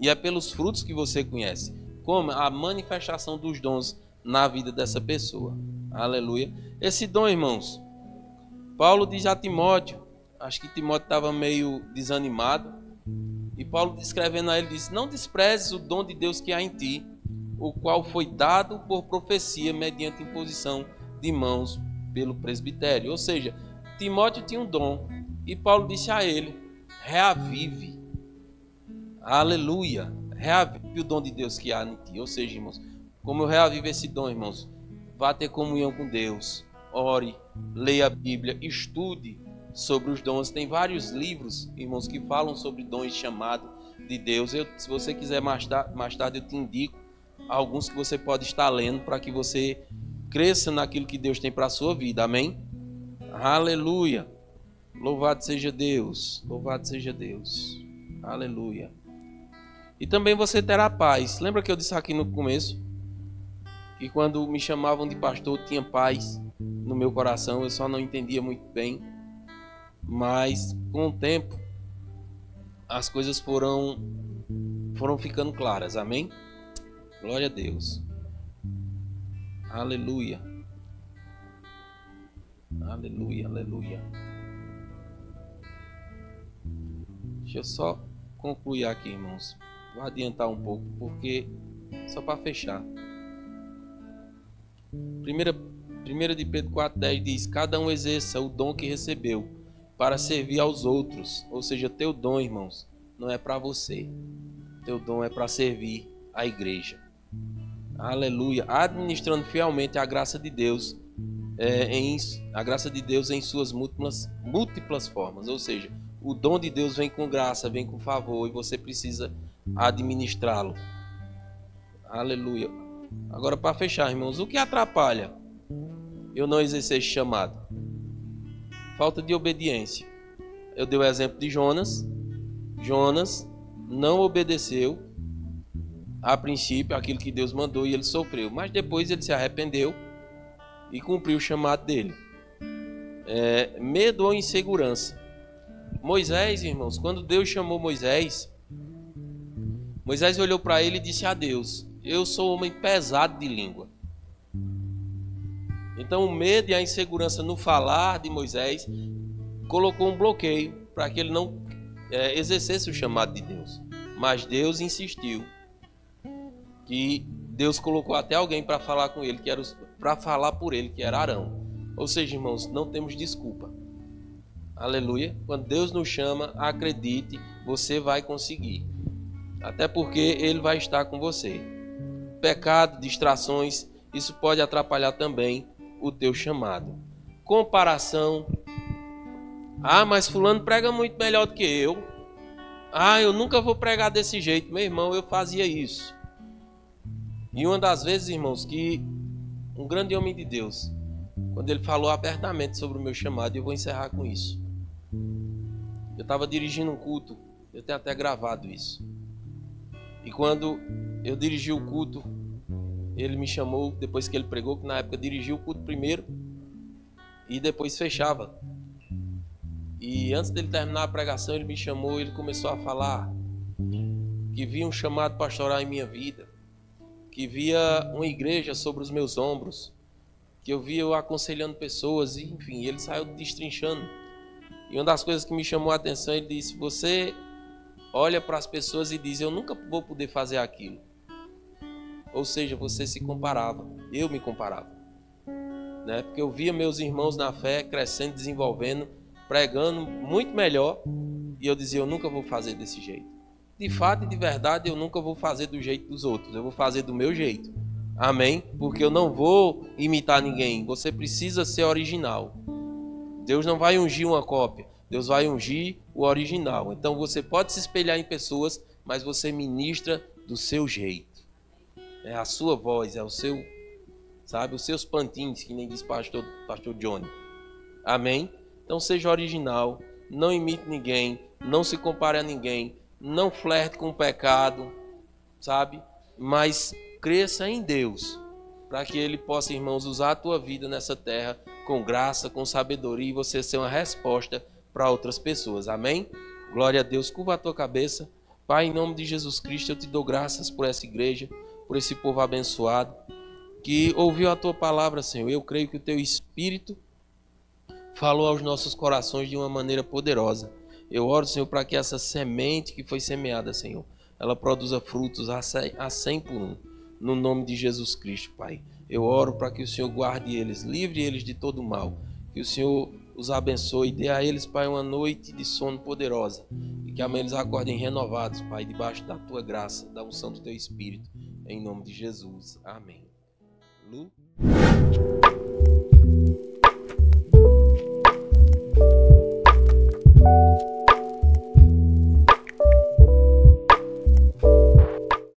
E é pelos frutos que você conhece. Como a manifestação dos dons na vida dessa pessoa. Aleluia. Esse dom, irmãos, Paulo diz a Timóteo, acho que Timóteo estava meio desanimado, e Paulo escrevendo a ele diz: não desprezes o dom de Deus que há em ti, o qual foi dado por profecia mediante imposição de mãos pelo presbitério. Ou seja, Timóteo tinha um dom, e Paulo disse a ele: reavive. Aleluia. Reavive o dom de Deus que há em ti. Ou seja, irmãos, como eu reavivo esse dom, irmãos? Vá ter comunhão com Deus. Ore, leia a Bíblia, estude sobre os dons. Tem vários livros, irmãos, que falam sobre dons chamados de Deus. Se você quiser mais tarde eu te indico alguns que você pode estar lendo para que você cresça naquilo que Deus tem para a sua vida. Amém? Aleluia. Louvado seja Deus. Louvado seja Deus. Aleluia. E também você terá paz. Lembra que eu disse aqui no começo? Que quando me chamavam de pastor, tinha paz no meu coração. Eu só não entendia muito bem. Mas com o tempo, as coisas foram ficando claras. Amém? Glória a Deus. Aleluia. Aleluia, aleluia. Deixa eu só concluir aqui, irmãos. Vou adiantar um pouco, porque só para fechar. 1 de Pedro 4:10 diz: cada um exerça o dom que recebeu para servir aos outros. Ou seja, teu dom, irmãos, não é para você. Teu dom é para servir a igreja. Aleluia. Administrando fielmente a graça de Deus, em suas múltiplas formas. Ou seja, o dom de Deus vem com graça, vem com favor, e você precisa administrá-lo. Aleluia. Agora, para fechar, irmãos, o que atrapalha eu não exercer esse chamado? Falta de obediência. Eu dei o exemplo de Jonas. Jonas não obedeceu a princípio aquilo que Deus mandou e ele sofreu. Mas depois ele se arrependeu e cumpriu o chamado dele. Medo ou insegurança. Moisés, irmãos, quando Deus chamou Moisés olhou para ele e disse a Deus: eu sou homem pesado de língua. Então o medo e a insegurança no falar de Moisés colocou um bloqueio para que ele não exercesse o chamado de Deus. Mas Deus insistiu, que Deus colocou até alguém para falar com ele, para falar por ele, que era Arão. Ou seja, irmãos, não temos desculpa. Aleluia. Quando Deus nos chama, acredite, você vai conseguir. Até porque Ele vai estar com você. Pecado, distrações, isso pode atrapalhar também o teu chamado. Comparação. Ah, mas fulano prega muito melhor do que eu. Ah, eu nunca vou pregar desse jeito. Meu irmão, eu fazia isso. E uma das vezes, irmãos, que um grande homem de Deus, quando ele falou abertamente sobre o meu chamado, e eu vou encerrar com isso. Eu estava dirigindo um culto, eu tenho até gravado isso. E quando eu dirigi o culto, ele me chamou, depois que ele pregou, que na época dirigiu o culto primeiro e depois fechava. E antes dele terminar a pregação, ele me chamou, ele começou a falar que via um chamado pastoral em minha vida, que via uma igreja sobre os meus ombros, que eu via eu aconselhando pessoas, e, enfim, ele saiu destrinchando. E uma das coisas que me chamou a atenção, ele disse: você olha para as pessoas e diz, eu nunca vou poder fazer aquilo. Ou seja, você se comparava, eu me comparava, né? Porque eu via meus irmãos na fé crescendo, desenvolvendo, pregando muito melhor, e eu dizia, eu nunca vou fazer desse jeito. De fato e de verdade, eu nunca vou fazer do jeito dos outros, eu vou fazer do meu jeito. Amém? Porque eu não vou imitar ninguém, você precisa ser original. Deus não vai ungir uma cópia, Deus vai ungir o original. Então você pode se espelhar em pessoas, mas você ministra do seu jeito. É a sua voz, é o seu, sabe, os seus pantins, que nem diz pastor Johnny. Amém? Então seja original, não imite ninguém, não se compare a ninguém, não flerte com o pecado, sabe? Mas cresça em Deus, para que Ele possa, irmãos, usar a tua vida nessa terra com graça, com sabedoria, e você ser uma resposta para outras pessoas. Amém? Glória a Deus. Curva a tua cabeça. Pai, em nome de Jesus Cristo, eu te dou graças por essa igreja, por esse povo abençoado, que ouviu a tua palavra, Senhor. Eu creio que o teu Espírito falou aos nossos corações de uma maneira poderosa. Eu oro, Senhor, para que essa semente que foi semeada, Senhor, ela produza frutos a 100 por 1. No nome de Jesus Cristo, Pai. Eu oro para que o Senhor guarde eles, livre eles de todo mal. Que o Senhor os abençoe, dê a eles, Pai, uma noite de sono poderosa. E que amanhã eles acordem renovados, Pai, debaixo da tua graça, da unção do teu Espírito. Em nome de Jesus. Amém. Lu?